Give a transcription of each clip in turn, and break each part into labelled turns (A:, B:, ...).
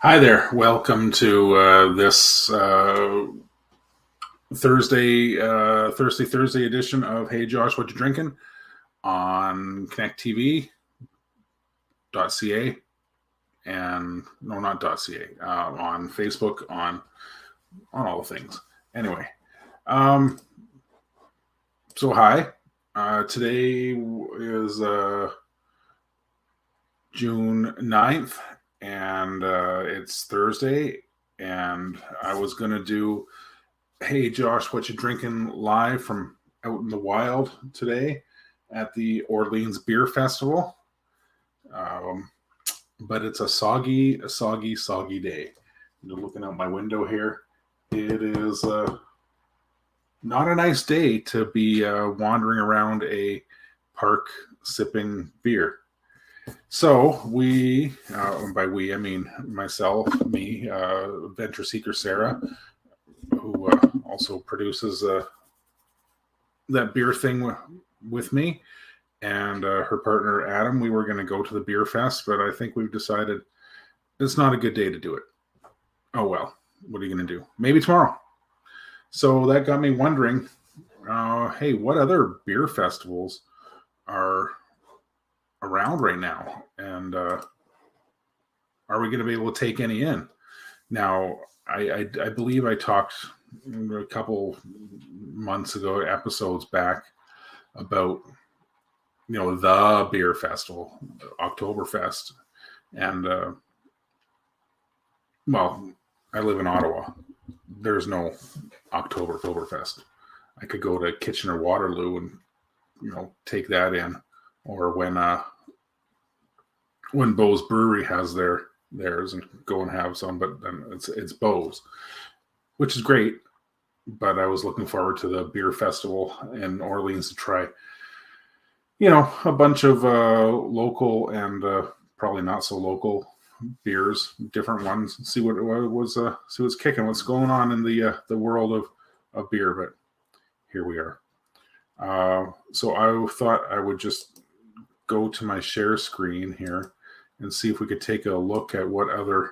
A: Hi there. Welcome to this Thursday edition of Hey Josh, What You Drinking on connecttv.ca and no, not .ca, on Facebook, on all the things. Anyway, so hi. Today is June 9th, and it's Thursday, and I was going to do Hey Josh, What You Drinking live from out in the wild today at the Orleans Beer Festival. But it's a soggy day. You're looking out my window here. It is not a nice day to be wandering around a park sipping beer. So we, and by we I mean myself, me, Venture Seeker Sarah, who also produces that beer thing with me, and her partner Adam. We were going to go to the beer fest, but I think we've decided it's not a good day to do it. Oh well, what are you going to do? Maybe tomorrow. So that got me wondering, hey, what other beer festivals are around right now, and are we going to be able to take any in? Now, I believe I talked a couple months ago, episodes back, about the beer festival, Oktoberfest, and well, I live in Ottawa. There's no Oktoberfest. I could go to Kitchener-Waterloo and take that in, or when Bellwoods Brewery has theirs, and go and have some. But then it's Bose, which is great. But I was looking forward to the beer festival in Orleans to try, a bunch of local and probably not so local beers, different ones. See what was see what's kicking, what's going on in the world of beer. But here we are. So I thought I would just go to my share screen here and see if we could take a look at what other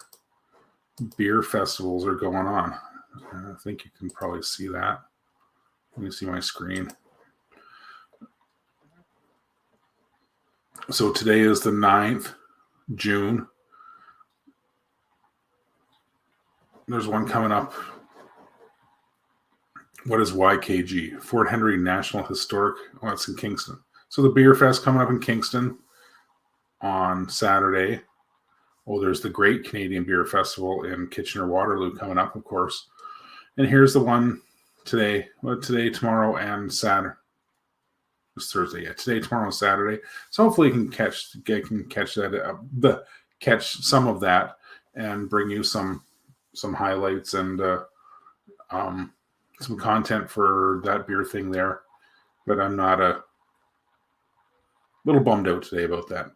A: beer festivals are going on. I think you can probably see that. Let me see my screen. So today is the 9th, June. There's one coming up. What is YKG? Fort Henry National Historic. Oh, that's in Kingston. So the Beer Fest coming up in Kingston on Saturday. Oh, there's the Great Canadian Beer Festival in Kitchener-Waterloo coming up, of course. And here's the one today. Well, today, tomorrow, and Saturday. It's Thursday, yeah. Today, tomorrow, and Saturday. So hopefully you can catch that, catch some of that, and bring you some highlights and some content for that beer thing there. But I'm not a little bummed out today about that.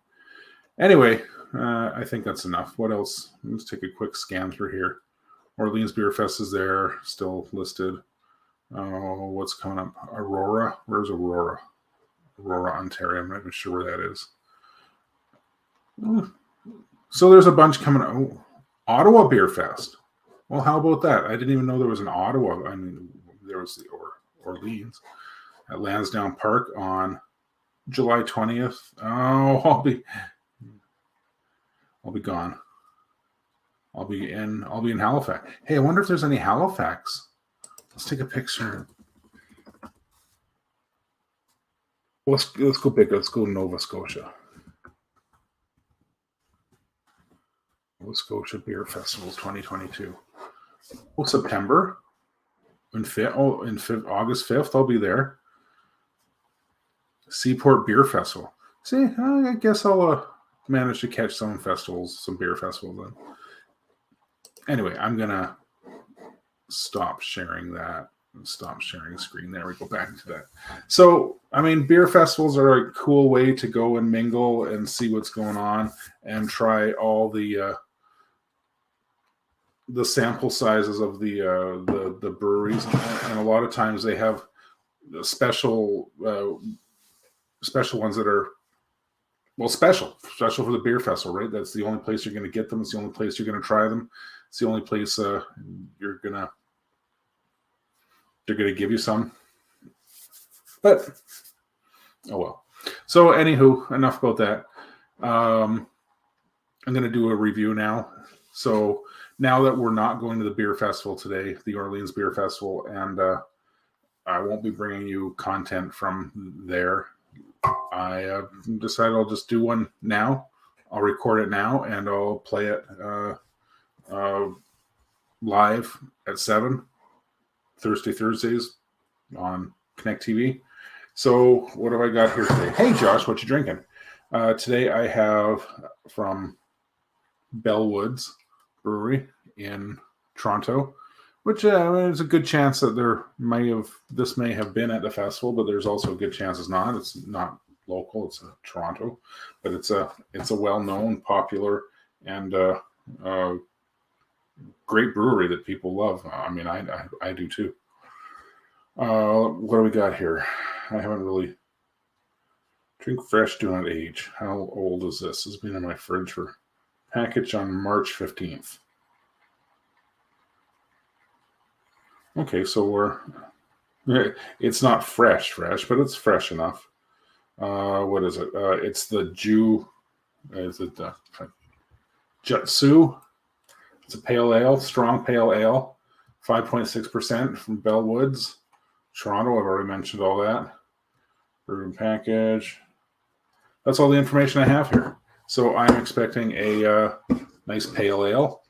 A: Anyway, I think that's enough. What else? Let's take a quick scan through here. Orleans Beer Fest is there, still listed. What's coming up? Aurora. Where's Aurora? Aurora, Ontario. I'm not even sure where that is. So there's a bunch coming up. Oh, Ottawa Beer Fest. Well, how about that? I didn't even know there was an Ottawa. I mean, there was the Orleans at Lansdowne Park on July 20th. Oh, I'll be gone. I'll be in Halifax. Hey, I wonder if there's any Halifax. Let's take a picture. Let's go big. Let's go Nova Scotia. Nova Scotia Beer Festivals 2022. Well, September. August 5th, I'll be there. Seaport Beer Festival. See, I guess I'll manage to catch some beer festivals then. Anyway, I'm going to stop sharing that. Stop sharing screen. There we go, back to that. So, I mean, beer festivals are a cool way to go and mingle and see what's going on and try all the sample sizes of the breweries. And a lot of times they have special ones that are Well, special for the beer festival, right? That's the only place you're going to get them. It's the only place you're going to try them. It's the only place they're going to give you some. But oh well. So anywho, enough about that. I'm going to do a review now. So now that we're not going to the beer festival today, the Orleans Beer Festival, and I won't be bringing you content from there. I decided I'll just do one now. I'll record it now and I'll play it live at 7 Thursdays on Connect TV. So what have I got here today? Hey Josh, what you drinking? Today I have from Bellwoods Brewery in Toronto, which there's a good chance that this may have been at the festival, but there's also a good chance it's not. It's not local. It's Toronto, but it's a well-known, popular, and great brewery that people love. I mean, I do too. What do we got here? I haven't really drink fresh, do not age. How old is this? This has been in my fridge for package on March 15th. Okay, so it's not fresh, but it's fresh enough. What is it? It's the is it the Jutsu? It's a pale ale, strong pale ale, 5.6% from Bellwoods, Toronto. I've already mentioned all that. Brewed package. That's all the information I have here. So I'm expecting a nice pale ale,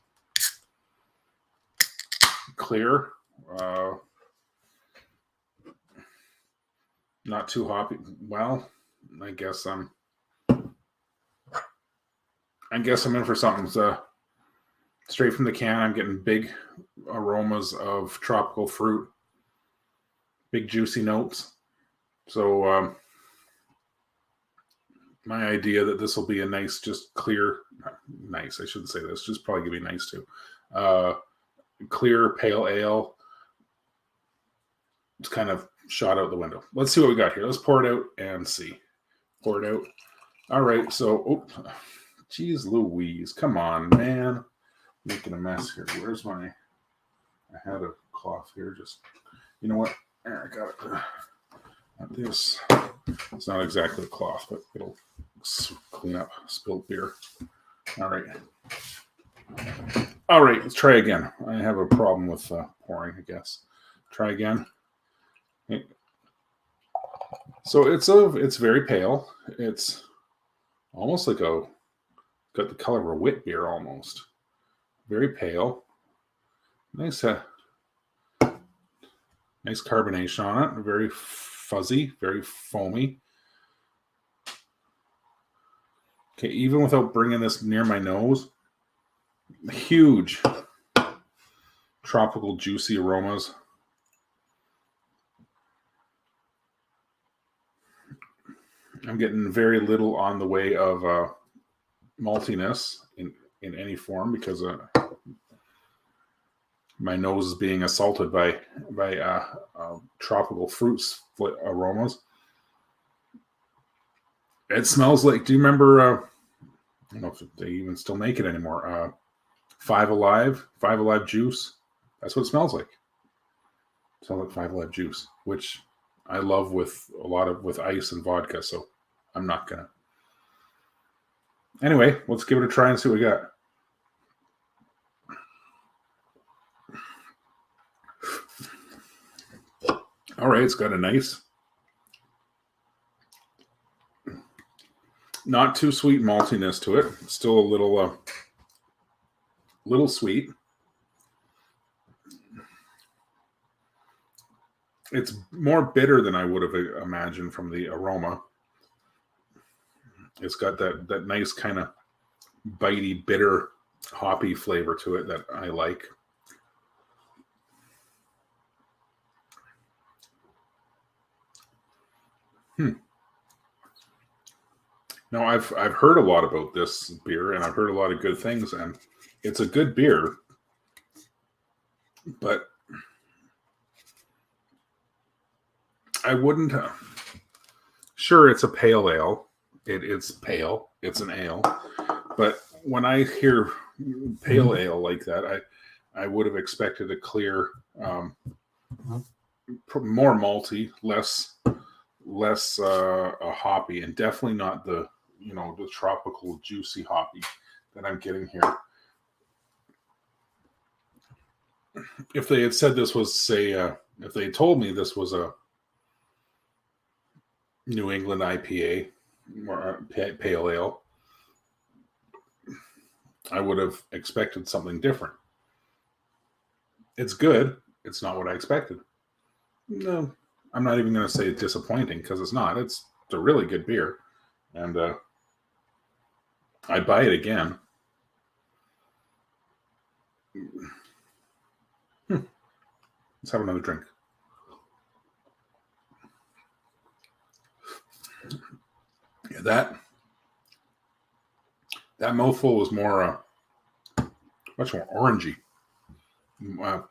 A: clear, not too hoppy. Well, I guess I'm in for something. Straight from the can, I'm getting big aromas of tropical fruit, big juicy notes. So my idea that this will be a nice, just clear, nice, I shouldn't say this, just probably gonna be nice too. Clear pale ale. It's kind of shot out the window. Let's see what we got here. Let's pour it out and see. Pour it out. All right, so, geez Louise, come on, man. Making a mess here. Where's I had a cloth here. Just, you know what? There, I got it. Not this. It's not exactly a cloth, but it'll clean up spilled beer. All right. All right, let's try again. I have a problem with pouring, I guess. Try again. So it's very pale. It's almost like got the color of a wit beer almost. Very pale. Nice nice carbonation on it. Very fuzzy, very foamy. Okay, even without bringing this near my nose, huge tropical juicy aromas. I'm getting very little on the way of maltiness in any form because my nose is being assaulted by tropical fruits aromas. It smells like, do you remember, I don't know if they even still make it anymore, Five Alive juice? That's what it smells like. It smells like Five Alive juice, which I love with ice and vodka, so I'm not gonna. Anyway, let's give it a try and see what we got. All right, it's got a nice, not too sweet maltiness to it. Still a little sweet. It's more bitter than I would have imagined from the aroma. It's got that nice kind of bitey, bitter, hoppy flavor to it that I like. Now, I've heard a lot about this beer, and I've heard a lot of good things, and it's a good beer, but I wouldn't. Sure, it's a pale ale, It's pale. It's an ale. But when I hear pale ale like that, I would have expected a clear, more malty, less a hoppy, and definitely not the the tropical juicy hoppy that I'm getting here. If they had said this was, say, if they told me this was a New England IPA or pale ale, I would have expected something different. It's good. It's not what I expected. No, I'm not even going to say disappointing because it's not. It's a really good beer, and I'd buy it again. Let's have another drink. Yeah, that mouthful was more, much more orangey,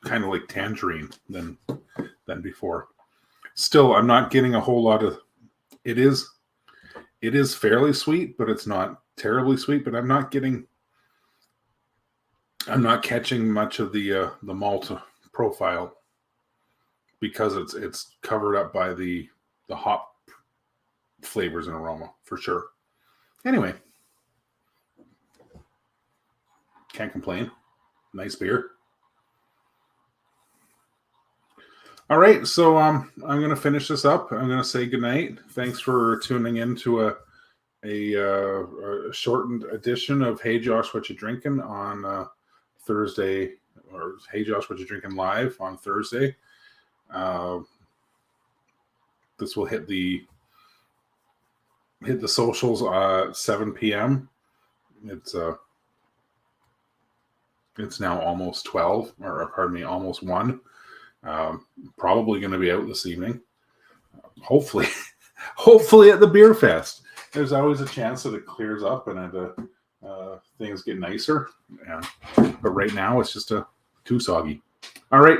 A: kind of like tangerine than before. Still, I'm not getting a whole lot of. It is fairly sweet, but it's not terribly sweet. But I'm not catching much of the malt profile because it's covered up by the hop flavors and aroma for sure. Anyway, can't complain. Nice beer. All right, so I'm going to finish this up. I'm going to say goodnight. Thanks for tuning in to a shortened edition of Hey Josh, What You Drinking on Thursday, or Hey Josh, What You Drinking live on Thursday. This will hit the socials 7 p.m. It's now almost 12, or pardon me, almost 1. Probably going to be out this evening. Hopefully at the beer fest. There's always a chance that it clears up and things get nicer. Yeah. But right now it's just too soggy. All right.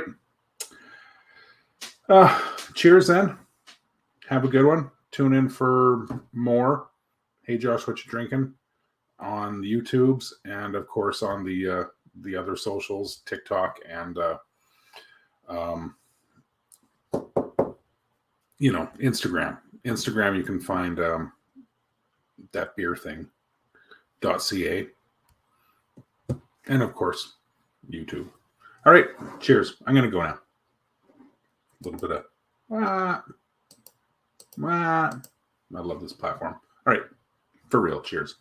A: Cheers then. Have a good one. Tune in for more Hey Josh, What You Drinking on the YouTubes, and of course on the other socials, TikTok and Instagram. You can find that beer thing .ca, and of course YouTube. All right, cheers. I'm gonna go now. A little bit of I love this platform. All right, for real, cheers.